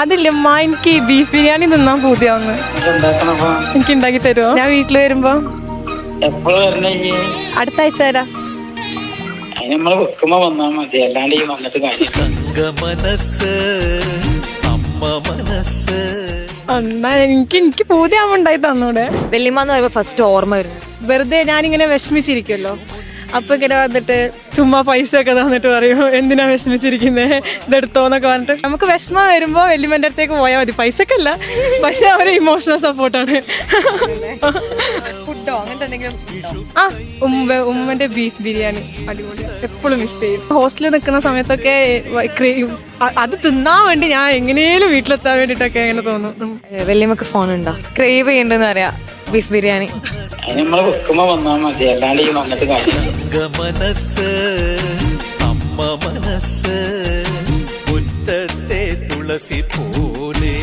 അതില്ല ഉമ്മ, എനിക്ക് ബീഫ് ബിരിയാണി തിന്നാൻ പൂതിയാവുന്നു. എനിക്ക് ഉണ്ടാക്കി തരുമോ? ഞാൻ വീട്ടിൽ വരുമ്പോ. അടുത്ത ആഴ്ച തരാം. നമ്മള് വെക്കുമ്പോ വന്നാ മതി, അല്ലാണ്ട് ഈ വന്നിട്ട് എന്നാ എനിക്ക് പൂതിയാവുമ്പോ ഉണ്ടായി തന്നൂടെ. വല്യമ്മ എന്ന് പറയുമ്പോ ഫസ്റ്റ് ഓർമ്മ വരുന്നത് വെറുതെ ഞാനിങ്ങനെ വിഷമിച്ചിരിക്കുമല്ലോ, അപ്പൊ ഇങ്ങനെ വന്നിട്ട് ചുമ്മാ പൈസ ഒക്കെ തന്നിട്ട് പറയും എന്തിനാ വിഷമിച്ചിരിക്കുന്നത്, ഇതെടുത്തോന്നൊക്കെ പറഞ്ഞിട്ട്. നമുക്ക് വിഷമം വരുമ്പോ വല്യമ്മന്റെ അടുത്തേക്ക് പോയാൽ മതി. പൈസക്കല്ല, പക്ഷെ അവരെ ഇമോഷണൽ സപ്പോർട്ടാണ്. ഫുഡോ അങ്ങനത്തെ എന്തെങ്കിലും? ആ, ഉമ്മന്റെ ബീഫ് ബിരിയാണി അടിപൊളി, എപ്പോഴും മിസ് ചെയ്യും. ഹോസ്റ്റലിൽ നിൽക്കുന്ന സമയത്തൊക്കെ അത് തിന്നാൻ വേണ്ടി ഞാൻ എങ്ങനെയും വീട്ടിലെത്താൻ വേണ്ടിട്ടൊക്കെ അങ്ങനെ തോന്നും. വല്യമ്മക്ക് ഫോൺ ഉണ്ടോ? ക്രേവ് ചെയ്യണ്ടെന്ന് പറയാ ബീഫ് ബിരിയാണി. നമ്മള് വെക്കുമ്പോ വന്നാ മതി, അല്ലാണ്ട് ഈ വന്നിട്ട് തുളസി പോലെ